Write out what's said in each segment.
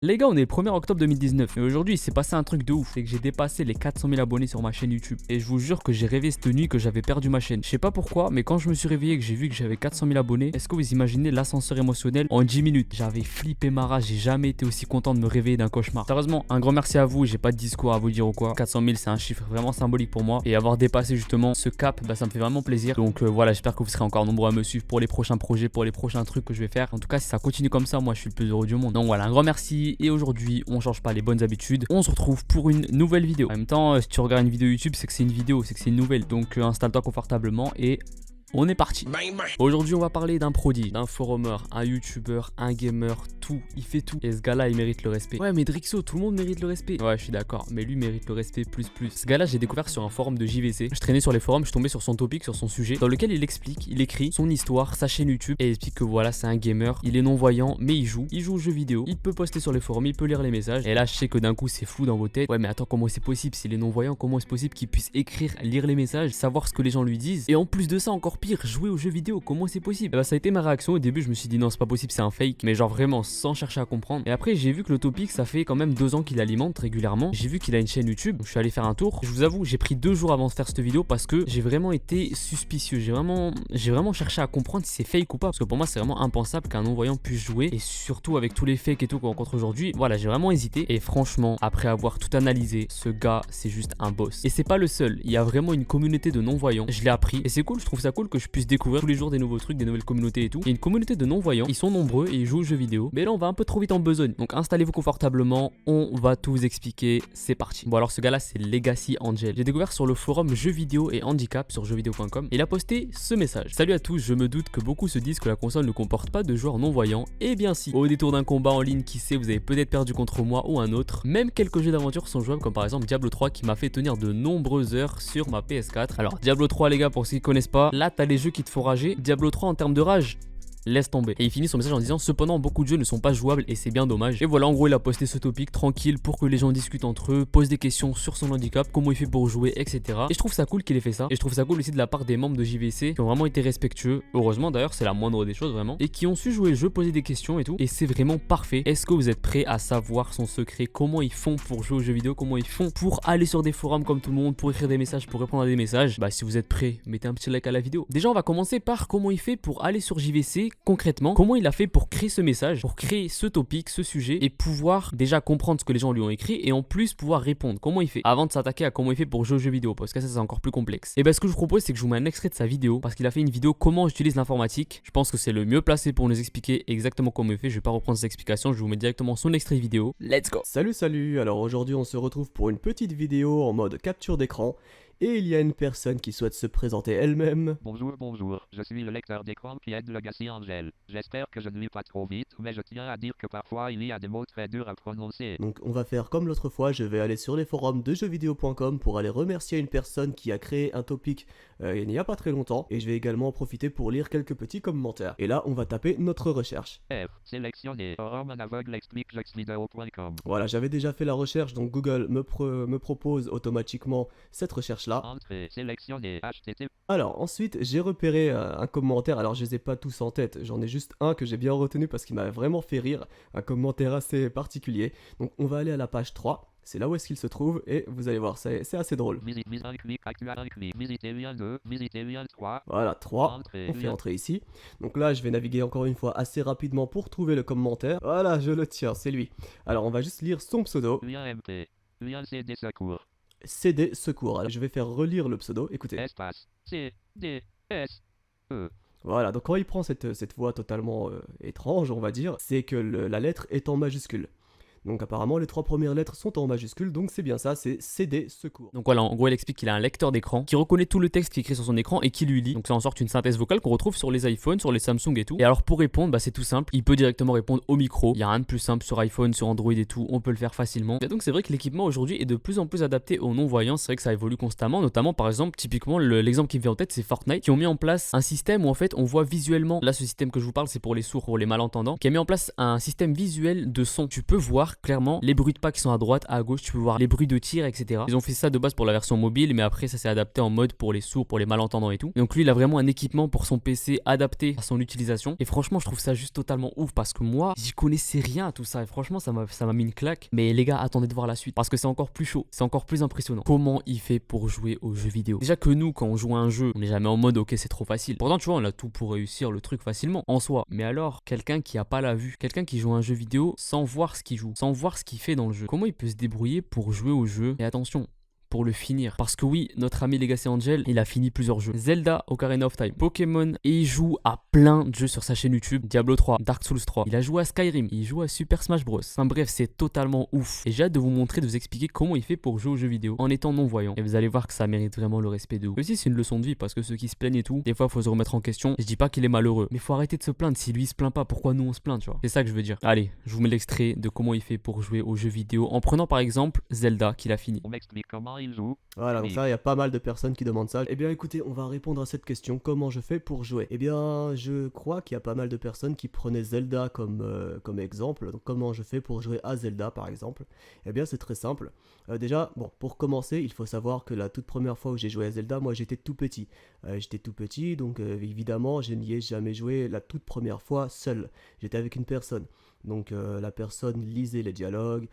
Les gars, on est le 1er octobre 2019 et aujourd'hui il s'est passé un truc de ouf, c'est que j'ai dépassé les 400 000 abonnés sur ma chaîne YouTube et je vous jure que j'ai rêvé cette nuit que j'avais perdu ma chaîne. Je sais pas pourquoi, mais quand je me suis réveillé et que j'ai vu que j'avais 400 000 abonnés, est-ce que vous imaginez l'ascenseur émotionnel en 10 minutes? J'avais flippé ma race, j'ai jamais été aussi content de me réveiller d'un cauchemar. Sérieusement, un grand merci à vous, j'ai pas de discours à vous dire ou quoi. 400 000 c'est un chiffre vraiment symbolique pour moi et avoir dépassé justement ce cap, ça me fait vraiment plaisir. Donc voilà, j'espère que vous serez encore nombreux à me suivre pour les prochains projets, pour les prochains trucs que je vais faire. En tout cas, si ça continue comme ça, moi je suis le plus heureux du monde. Donc voilà, un grand merci et aujourd'hui on change pas les bonnes habitudes, on se retrouve pour une nouvelle vidéo. En même temps, si tu regardes une vidéo YouTube, c'est que c'est une vidéo, c'est que c'est une nouvelle. Donc installe-toi confortablement et on est parti. Aujourd'hui, on va parler d'un prodigue, d'un forumeur, un youtubeur, un gamer, tout. Il fait tout. Et ce gars-là, il mérite le respect. Ouais, mais Drixo, tout le monde mérite le respect. Ouais, je suis d'accord. Mais lui mérite le respect plus. Ce gars-là, j'ai découvert sur un forum de JVC. Je traînais sur les forums, je tombais sur son topic, sur son sujet, dans lequel il explique, il écrit son histoire, sa chaîne YouTube, et il explique que voilà, c'est un gamer. Il est non-voyant, mais il joue aux jeux vidéo. Il peut poster sur les forums, il peut lire les messages. Et là, je sais que d'un coup, c'est flou dans vos têtes. Ouais, mais attends, comment c'est possible s'il est non-voyant? Comment est-ce possible qu'il puisse écrire, lire les messages, savoir ce que les gens lui disent? Et en plus de ça, encore pire, jouer aux jeux vidéo, comment c'est possible? Et bah ça a été ma réaction. Au début je me suis dit non, c'est pas possible, c'est un fake, mais genre vraiment sans chercher à comprendre. Et après j'ai vu que le topic, ça fait quand même 2 ans qu'il alimente régulièrement. J'ai vu qu'il a une chaîne YouTube, je suis allé faire un tour. Je vous avoue, j'ai pris 2 jours avant de faire cette vidéo parce que j'ai vraiment été suspicieux. J'ai vraiment cherché à comprendre si c'est fake ou pas, parce que pour moi c'est vraiment impensable qu'un non-voyant puisse jouer, et surtout avec tous les fakes et tout qu'on rencontre aujourd'hui. Voilà, j'ai vraiment hésité, et franchement après avoir tout analysé, ce gars c'est juste un boss. Et c'est pas le seul, il y a vraiment une communauté de non-voyants. Je l'ai appris et c'est cool, je trouve ça cool que je puisse découvrir tous les jours des nouveaux trucs, des nouvelles communautés et tout. Il y a une communauté de non-voyants, ils sont nombreux et ils jouent aux jeux vidéo. Mais là on va un peu trop vite en besogne, donc installez-vous confortablement, on va tout vous expliquer, c'est parti. Bon alors ce gars là c'est Legacy Angel. J'ai découvert sur le forum jeux vidéo et handicap sur jeuxvideo.com. Il a posté ce message: salut à tous, je me doute que beaucoup se disent que la console ne comporte pas de joueurs non-voyants. Et bien si, au détour d'un combat en ligne, qui sait, vous avez peut-être perdu contre moi ou un autre. Même quelques jeux d'aventure sont jouables, comme par exemple Diablo 3 qui m'a fait tenir de nombreuses heures sur ma PS4. Alors Diablo 3 les gars, pour ceux qui connaissent pas, là t'as les jeux qui te font rager. Diablo 3 en termes de rage, laisse tomber. Et il finit son message en disant: cependant beaucoup de jeux ne sont pas jouables et c'est bien dommage. Et voilà, en gros il a posté ce topic tranquille pour que les gens discutent entre eux, posent des questions sur son handicap, comment il fait pour jouer, etc. Et je trouve ça cool qu'il ait fait ça, et je trouve ça cool aussi de la part des membres de JVC qui ont vraiment été respectueux, heureusement d'ailleurs, c'est la moindre des choses vraiment, et qui ont su jouer le jeu, poser des questions et tout, et c'est vraiment parfait. Est-ce que vous êtes prêts à savoir son secret, comment ils font pour jouer aux jeux vidéo, comment ils font pour aller sur des forums comme tout le monde, pour écrire des messages, pour répondre à des messages? Bah si vous êtes prêts, mettez un petit like à la vidéo. Déjà on va commencer par comment il fait pour aller sur JVC concrètement, comment il a fait pour créer ce message, pour créer ce topic, ce sujet, et pouvoir déjà comprendre ce que les gens lui ont écrit, et en plus pouvoir répondre. Comment il fait avant de s'attaquer à comment il fait pour jouer aux jeux vidéo, parce que ça c'est encore plus complexe. Et ben ce que je vous propose, c'est que je vous mets un extrait de sa vidéo, parce qu'il a fait une vidéo comment j'utilise l'informatique. Je pense que c'est le mieux placé pour nous expliquer exactement comment il fait. Je vais pas reprendre ses explications, je vous mets directement son extrait vidéo. Let's go. Salut, alors aujourd'hui on se retrouve pour une petite vidéo en mode capture d'écran. Et il y a une personne qui souhaite se présenter elle-même. Bonjour, je suis le lecteur d'écran qui aide Legacy Angel. J'espère que je ne lis pas trop vite, mais je tiens à dire que parfois il y a des mots très durs à prononcer. Donc on va faire comme l'autre fois, je vais aller sur les forums de jeuxvideo.com pour aller remercier une personne qui a créé un topic il n'y a pas très longtemps. Et je vais également en profiter pour lire quelques petits commentaires. Et là on va taper notre recherche. Sélectionné. Forum un aveugle explique jeuxvideo.com. Voilà, j'avais déjà fait la recherche, donc Google me propose automatiquement cette recherche là. Entrée sélectionné. HTTP. Alors ensuite j'ai repéré un commentaire, alors je les ai pas tous en tête, j'en ai juste un que j'ai bien retenu parce qu'il m'a vraiment fait rire, un commentaire assez particulier. Donc on va aller à la page 3, c'est là où est-ce qu'il se trouve, et vous allez voir, c'est assez drôle. Visite un clic, actuel un clic, visiter lien 2, visiter lien 3. Voilà, 3, Entrée, on fait lien. entrer ici. Donc là je vais naviguer encore une fois assez rapidement pour trouver le commentaire. Voilà, je le tiens, c'est lui. Alors on va juste lire son pseudo. Lien MP. Lien CD secours. CD secours. Alors je vais faire relire le pseudo, écoutez. Espace. C. D. S. E. Voilà, donc quand il prend cette voix totalement étrange, on va dire, c'est que la lettre est en majuscule. Donc apparemment les 3 premières lettres sont en majuscule, donc c'est bien ça, c'est CD secours. Donc voilà, en gros, elle explique qu'il a un lecteur d'écran qui reconnaît tout le texte qui est écrit sur son écran et qui lui lit. Donc ça en sort une synthèse vocale qu'on retrouve sur les iPhones, sur les Samsung et tout. Et alors pour répondre, bah c'est tout simple, il peut directement répondre au micro. Il y a rien de plus simple sur iPhone, sur Android et tout, on peut le faire facilement. Et donc c'est vrai que l'équipement aujourd'hui est de plus en plus adapté aux non-voyants. C'est vrai que ça évolue constamment, notamment par exemple, typiquement l'exemple qui me vient en tête, c'est Fortnite, qui ont mis en place un système où en fait on voit visuellement, là ce système que je vous parle c'est pour les sourds, pour les malentendants, qui a mis en place un système visuel de son. Tu peux voir voir clairement les bruits de pas qui sont à droite, à gauche, tu peux voir les bruits de tir, etc. Ils ont fait ça de base pour la version mobile, mais après ça s'est adapté en mode pour les sourds, pour les malentendants et tout. Et donc lui il a vraiment un équipement pour son PC adapté à son utilisation. Et franchement je trouve ça juste totalement ouf parce que moi j'y connaissais rien à tout ça et franchement ça m'a mis une claque. Mais les gars, attendez de voir la suite parce que c'est encore plus chaud, c'est encore plus impressionnant. Comment il fait pour jouer aux jeux vidéo? Déjà que nous quand on joue à un jeu, on n'est jamais en mode ok c'est trop facile. Pourtant tu vois on a tout pour réussir le truc facilement en soi. Mais alors quelqu'un qui a pas la vue, quelqu'un qui joue à un jeu vidéo sans voir ce qu'il joue, sans voir ce qu'il fait dans le jeu, comment il peut se débrouiller pour jouer au jeu? Et attention, pour le finir. Parce que oui, notre ami Legacy Angel, il a fini plusieurs jeux. Zelda, Ocarina of Time, Pokémon, et il joue à plein de jeux sur sa chaîne YouTube. Diablo 3, Dark Souls 3. Il a joué à Skyrim, il joue à Super Smash Bros. Enfin bref, c'est totalement ouf. Et j'ai hâte de vous montrer, de vous expliquer comment il fait pour jouer aux jeux vidéo en étant non-voyant. Et vous allez voir que ça mérite vraiment le respect de ouf. Aussi, c'est une leçon de vie parce que ceux qui se plaignent et tout, des fois, il faut se remettre en question. Je dis pas qu'il est malheureux, mais faut arrêter de se plaindre. Si lui il se plaint pas, pourquoi nous on se plaint, tu vois? C'est ça que je veux dire. Allez, je vous mets l'extrait de comment il fait pour jouer aux jeux vidéo en prenant par exemple Zelda qu'il a fini. On m'explique comment il joue. Voilà, donc ça, il y a pas mal de personnes qui demandent ça. Eh bien, écoutez, on va répondre à cette question. Comment je fais pour jouer? Eh bien, je crois qu'il y a pas mal de personnes qui prenaient Zelda comme exemple. Donc, comment je fais pour jouer à Zelda, par exemple? Eh bien, c'est très simple. Déjà, bon, pour commencer, il faut savoir que la toute première fois où j'ai joué à Zelda, moi, j'étais tout petit. Donc évidemment, je n'y ai jamais joué la toute première fois seul. J'étais avec une personne. Donc la personne lisait les dialogues,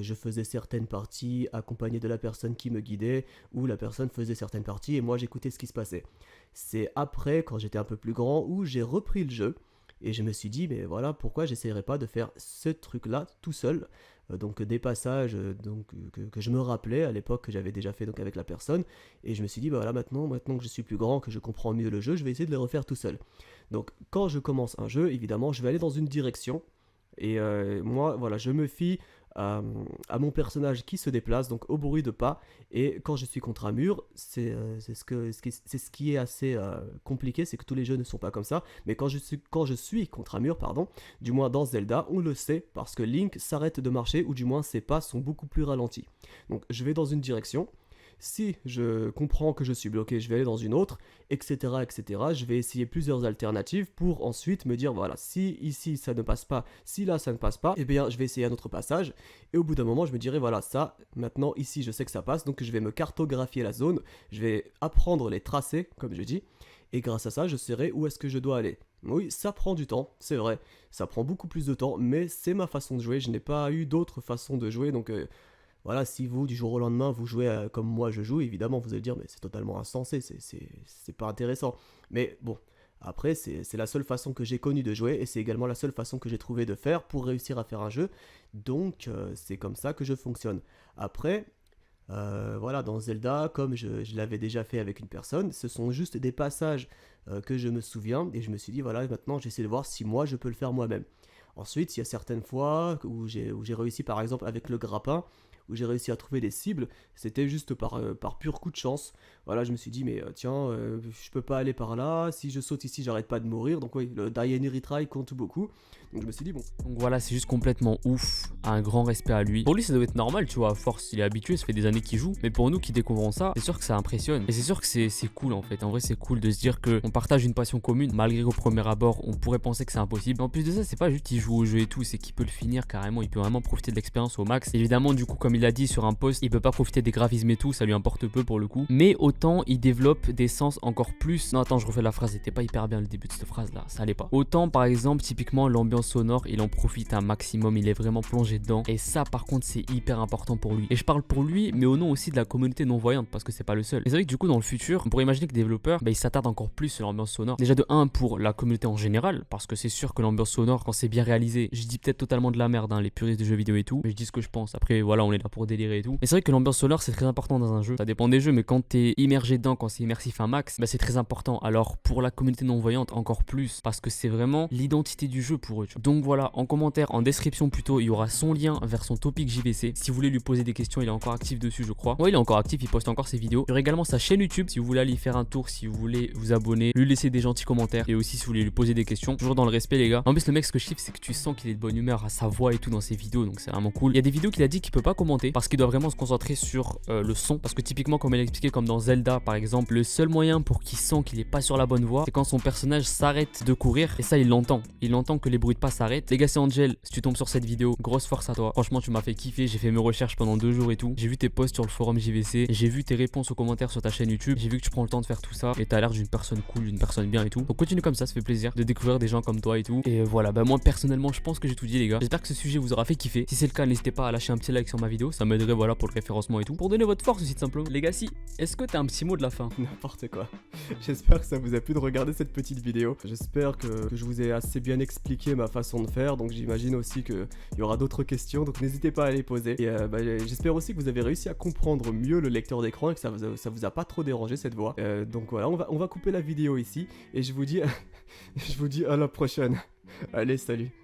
je faisais certaines parties accompagné de la personne qui me guidait, ou la personne faisait certaines parties et moi j'écoutais ce qui se passait. C'est après, quand j'étais un peu plus grand, où j'ai repris le jeu et je me suis dit, mais voilà, pourquoi j'essayerais pas de faire ce truc-là tout seul. Donc des passages que je me rappelais à l'époque que j'avais déjà fait donc avec la personne, et je me suis dit, bah voilà, maintenant que je suis plus grand, que je comprends mieux le jeu, je vais essayer de le refaire tout seul. Donc quand je commence un jeu, évidemment, je vais aller dans une direction. Et moi, voilà, je me fie à mon personnage qui se déplace, donc au bruit de pas. Et quand je suis contre un mur, c'est ce qui est assez compliqué, c'est que tous les jeux ne sont pas comme ça. Mais quand je suis contre un mur, pardon, du moins dans Zelda, on le sait parce que Link s'arrête de marcher, ou du moins ses pas sont beaucoup plus ralentis. Donc je vais dans une direction. Si je comprends que je suis bloqué, je vais aller dans une autre, etc., etc. Je vais essayer plusieurs alternatives pour ensuite me dire, voilà, si ici ça ne passe pas, si là ça ne passe pas, eh bien je vais essayer un autre passage. Et au bout d'un moment, je me dirai, voilà, ça, maintenant ici je sais que ça passe, donc je vais me cartographier la zone, je vais apprendre les tracés, comme je dis, et grâce à ça, je saurai où est-ce que je dois aller. Oui, ça prend du temps, c'est vrai, ça prend beaucoup plus de temps, mais c'est ma façon de jouer, je n'ai pas eu d'autre façon de jouer, donc... Voilà, si vous, du jour au lendemain, vous jouez comme moi je joue, évidemment, vous allez dire, mais c'est totalement insensé, c'est pas intéressant. Mais bon, après, c'est la seule façon que j'ai connue de jouer, et c'est également la seule façon que j'ai trouvé de faire pour réussir à faire un jeu. Donc, c'est comme ça que je fonctionne. Après, voilà, dans Zelda, comme je l'avais déjà fait avec une personne, ce sont juste des passages que je me souviens, et je me suis dit, voilà, maintenant, j'essaie de voir si moi, je peux le faire moi-même. Ensuite, il y a certaines fois où j'ai réussi, par exemple, avec le grappin, où j'ai réussi à trouver des cibles, c'était juste par pur coup de chance. Voilà, je me suis dit, mais tiens, je peux pas aller par là, si je saute ici, j'arrête pas de mourir, donc oui, le die and retry compte beaucoup. Donc je me suis dit, bon. Donc voilà, c'est juste complètement ouf, un grand respect à lui. Pour lui, ça doit être normal, tu vois, à force, il est habitué, ça fait des années qu'il joue, mais pour nous qui découvrons ça, c'est sûr que ça impressionne. Et c'est sûr que c'est cool en fait, en vrai c'est cool de se dire qu'on partage une passion commune, malgré qu'au premier abord, on pourrait penser que c'est impossible. En plus de ça, c'est pas juste qu'il joue au jeu et tout, c'est qu'il peut le finir carrément, il peut vraiment profiter de l'expérience au max. Évidemment, du coup, comme il a dit sur un post, il peut pas profiter des graphismes et tout, ça lui importe peu pour le coup. Mais autant il développe des sens encore plus. Non, attends, je refais la phrase, c'était pas hyper bien le début de cette phrase là, ça allait pas. Autant par exemple, typiquement l'ambiance sonore, il en profite un maximum, il est vraiment plongé dedans. Et ça, par contre, c'est hyper important pour lui. Et je parle pour lui, mais au nom aussi de la communauté non-voyante, parce que c'est pas le seul. Et c'est vrai que du coup, dans le futur, on pourrait imaginer que les développeurs, ils s'attardent encore plus sur l'ambiance sonore. Déjà de 1 pour la communauté en général, parce que c'est sûr que l'ambiance sonore, quand c'est bien réalisé, je dis peut-être totalement de la merde, hein, les puristes de jeux vidéo et tout, mais je dis ce que je pense. Après, voilà, on est là pour délirer et tout. Mais c'est vrai que l'ambiance sonore, c'est très important dans un jeu. Ça dépend des jeux, mais quand t'es immergé dedans, quand c'est immersif un max, c'est très important. Alors pour la communauté non-voyante, encore plus, parce que c'est vraiment l'identité du jeu pour eux. Tu vois. Donc voilà, en commentaire, en description plutôt, il y aura son lien vers son topic JVC. Si vous voulez lui poser des questions, il est encore actif dessus, je crois. Ouais, il est encore actif, il poste encore ses vidéos. Il y aura également sa chaîne YouTube, si vous voulez aller y faire un tour, si vous voulez vous abonner, lui laisser des gentils commentaires, et aussi si vous voulez lui poser des questions, toujours dans le respect les gars. En plus le mec, ce que je kiffe, c'est que tu sens qu'il est de bonne humeur à sa voix et tout dans ses vidéos, donc c'est vraiment cool. Il y a des vidéos qu'il a dit qu'il peut pas commenter parce qu'il doit vraiment se concentrer sur le son, parce que typiquement comme il a expliqué, comme dans Zelda par exemple, le seul moyen pour qu'il sent qu'il est pas sur la bonne voie, c'est quand son personnage s'arrête de courir, et ça il l'entend que les bruits de pas s'arrêtent. Legacy Angel, si tu tombes sur cette vidéo, grosse force à toi. Franchement, tu m'as fait kiffer. J'ai fait mes recherches pendant 2 jours et tout. J'ai vu tes posts sur le forum JVC. J'ai vu tes réponses aux commentaires sur ta chaîne YouTube. J'ai vu que tu prends le temps de faire tout ça. Et t'as l'air d'une personne cool, d'une personne bien et tout. Donc continue comme ça fait plaisir de découvrir des gens comme toi et tout. Et voilà, bah moi personnellement, je pense que j'ai tout dit, les gars. J'espère que ce sujet vous aura fait kiffer. Si c'est le cas, n'hésitez pas à lâcher un petit like sur ma vidéo. Ça m'aiderait, voilà, pour le référencement et tout. Pour donner votre force aussi, tout simplement. Les gars, si, est-ce que t'as un petit mot de la fin? N'importe quoi. J'espère que ça vous a plu de regarder cette petite vidéo. J'espère que je vous ai assez bien expliqué ma façon de faire. Donc j'imagine aussi qu'il y aura d'autres questions. Donc n'hésitez pas à les poser. Et j'espère aussi que vous avez réussi à comprendre mieux le lecteur d'écran et que ça vous a pas trop dérangé cette voix. Donc voilà, on va couper la vidéo ici. Et je vous dis, je vous dis à la prochaine. Allez, salut.